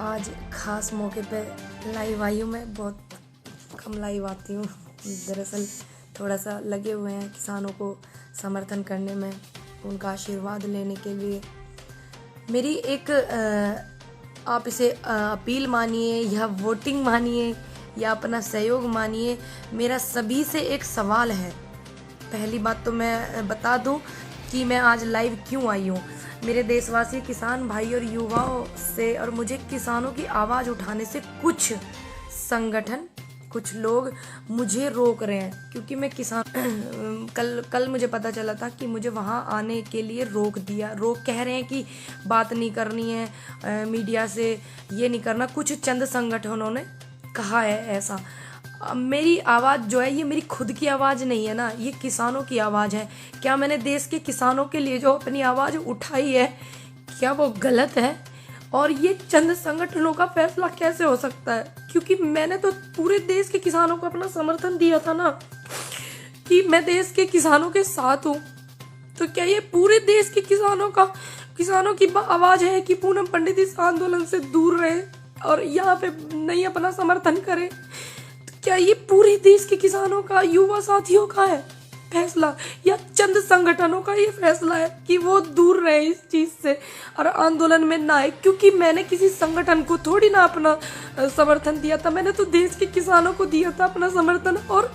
आज ख़ास मौके पे लाइव आई हूँ। मैं बहुत कम लाइव आती हूँ। दरअसल थोड़ा सा लगे हुए हैं किसानों को समर्थन करने में, उनका आशीर्वाद लेने के लिए। मेरी एक आप इसे अपील मानिए या वोटिंग मानिए या अपना सहयोग मानिए, मेरा सभी से एक सवाल है। पहली बात तो मैं बता दूं कि मैं आज लाइव क्यों आई हूँ। मेरे देशवासी किसान भाई और युवाओं से और मुझे किसानों की आवाज़ उठाने से कुछ संगठन, कुछ लोग मुझे रोक रहे हैं, क्योंकि मैं किसान कल मुझे पता चला था कि मुझे वहाँ आने के लिए रोक कह रहे हैं कि बात नहीं करनी है मीडिया से, ये नहीं करना। कुछ चंद संगठनों ने कहा है ऐसा। मेरी आवाज़ जो है ये मेरी खुद की आवाज़ नहीं है ना, ये किसानों की आवाज़ है। क्या मैंने देश के किसानों के लिए जो अपनी आवाज़ उठाई है, क्या वो गलत है? और ये चंद संगठनों का फैसला कैसे हो सकता है? क्योंकि मैंने तो पूरे देश के किसानों को अपना समर्थन दिया था ना, कि मैं देश के किसानों के साथ हूँ। तो क्या ये पूरे देश के किसानों की आवाज़ है कि पूनम पंडित इस आंदोलन से दूर रहे और यहाँ पे नहीं अपना समर्थन करे? क्या ये पूरे देश के किसानों का, युवा साथियों का है फैसला, या चंद संगठनों का ये फैसला है कि वो दूर रहे इस चीज से और आंदोलन में ना आए? क्योंकि मैंने किसी संगठन को थोड़ी ना अपना समर्थन दिया था, मैंने तो देश के किसानों को दिया था अपना समर्थन, और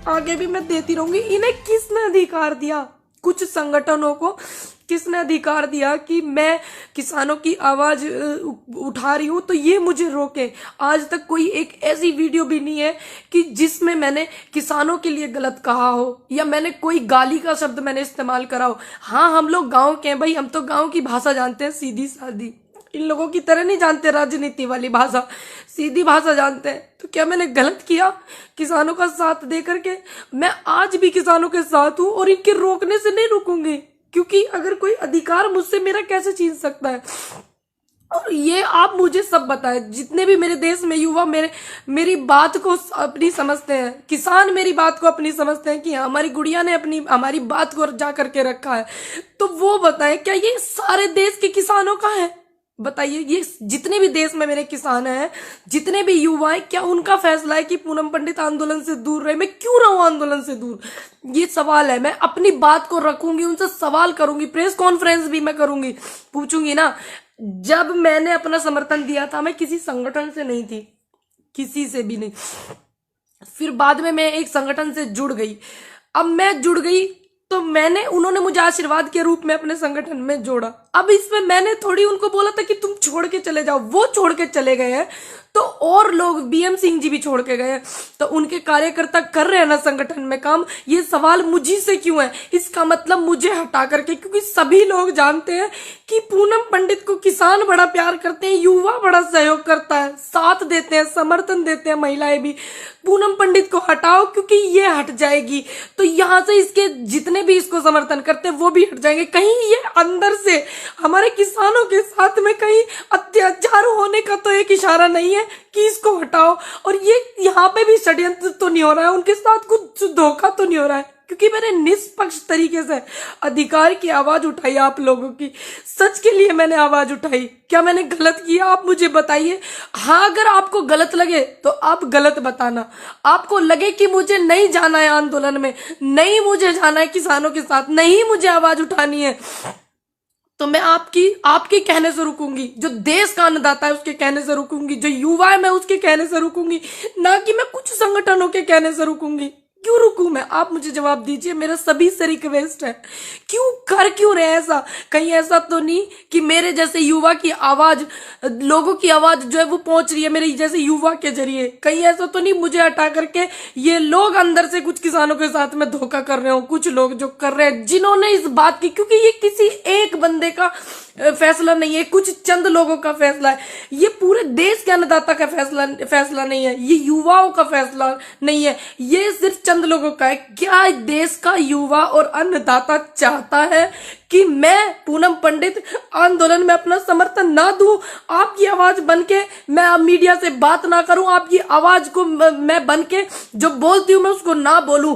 आगे भी मैं देती रहूंगी। इन्हें किसने अधिकार दिया, कुछ संगठनों को किसने अधिकार दिया कि मैं किसानों की आवाज उठा रही हूं तो ये मुझे रोके? आज तक कोई एक ऐसी वीडियो भी नहीं है कि जिसमें मैंने किसानों के लिए गलत कहा हो या मैंने कोई गाली का शब्द मैंने इस्तेमाल करा हो। हाँ, हम लोग गांव के हैं भाई, हम तो गांव की भाषा जानते हैं, सीधी सादी। इन लोगों की तरह नहीं जानते राजनीति वाली भाषा, सीधी भाषा जानते हैं। तो क्या मैंने गलत किया किसानों का साथ दे करके? मैं आज भी किसानों के साथ हूं और इनके रोकने से नहीं रुकूंगी, क्योंकि अगर कोई अधिकार मुझसे मेरा कैसे छीन सकता है? और ये आप मुझे सब बताएं, जितने भी मेरे देश में युवा मेरी बात को अपनी समझते हैं, किसान मेरी बात को अपनी समझते हैं कि हमारी गुड़िया ने हमारी बात को जा करके रखा है, तो वो बताएं क्या ये सारे देश के किसानों का है? बताइए, ये जितने भी देश में मेरे किसान हैं, जितने भी युवा हैं, क्या उनका फैसला है कि पूनम पंडित आंदोलन से दूर रहे? मैं क्यों रहूं आंदोलन से दूर? ये सवाल है। मैं अपनी बात को रखूंगी, उनसे सवाल करूंगी, प्रेस कॉन्फ्रेंस भी मैं करूंगी, पूछूंगी ना। जब मैंने अपना समर्थन दिया था, मैं किसी संगठन से नहीं थी, किसी से भी नहीं। फिर बाद में मैं एक संगठन से जुड़ गई। अब मैं जुड़ गई तो उन्होंने मुझे आशीर्वाद के रूप में अपने संगठन में जोड़ा। अब इसमें मैंने थोड़ी उनको बोला था कि तुम छोड़ के चले जाओ, वो छोड़ के चले गए हैं, तो और लोग, बीएम सिंह जी भी छोड़ के गए हैं, तो उनके कार्यकर्ता कर रहे हैं ना संगठन में काम। ये सवाल मुझी से क्यों है? इसका मतलब मुझे हटा करके, क्योंकि सभी लोग जानते हैं कि पूनम पंडित को किसान बड़ा प्यार करते हैं, युवा बड़ा सहयोग करता है, साथ देते हैं, समर्थन देते हैं, महिलाएं भी। पूनम पंडित को हटाओ, क्योंकि ये हट जाएगी तो यहाँ से इसके जितने भी इसको समर्थन करते हैं वो भी हट जाएंगे। कहीं ये अंदर से हमारे किसानों के साथ में कहीं अत्याचार होने का तो एक इशारा नहीं है कि इसको हटाओ? और ये यहाँ पे भी षड्यंत्र तो नहीं हो रहा है, उनके साथ कुछ धोखा तो नहीं हो रहा है? क्योंकि मैंने निष्पक्ष तरीके से अधिकार की आवाज उठाई, आप लोगों की सच के लिए मैंने आवाज उठाई। क्या मैंने गलत किया? आप मुझे बताइए। हाँ, अगर आपको गलत लगे तो आप गलत बताना। आपको लगे कि मुझे नहीं जाना है आंदोलन में, नहीं मुझे जाना है किसानों के साथ, नहीं मुझे आवाज उठानी है, तो मैं आपके कहने से रुकूंगी। जो देश का अन्नदाता है उसके कहने से रुकूंगी, जो युवा है मैं उसके कहने से रुकूंगी, ना कि मैं कुछ संगठनों के कहने से रुकूंगी। क्यों रुकूं मैं? आप मुझे जवाब दीजिए। मेरा सभी से रिक्वेस्ट है, क्यों रहे ऐसा? कहीं ऐसा तो नहीं कि मेरे जैसे युवा की आवाज, लोगों की आवाज जो है वो पहुंच रही है मेरे जैसे युवा के जरिए? कहीं ऐसा तो नहीं मुझे हटा करके ये लोग अंदर से कुछ किसानों के साथ में धोखा कर रहे हो? कुछ लोग जो कर रहे हैं, जिन्होंने इस बात की, क्योंकि ये किसी एक बंदे का फैसला नहीं है, कुछ चंद लोगों का फैसला है, ये पूरे देश के अन्नदाता का फैसला नहीं है, ये युवाओं का फैसला नहीं है, ये सिर्फ चंद लोगों का है। क्या देश का युवा और अन्नदाता चाहता है कि मैं पूनम पंडित आंदोलन में अपना समर्थन ना दूं? आपकी आवाज बनके मैं मीडिया से बात ना करूं, आपकी आवाज को मैं बनके जो बोलती हूं मैं उसको ना बोलूं?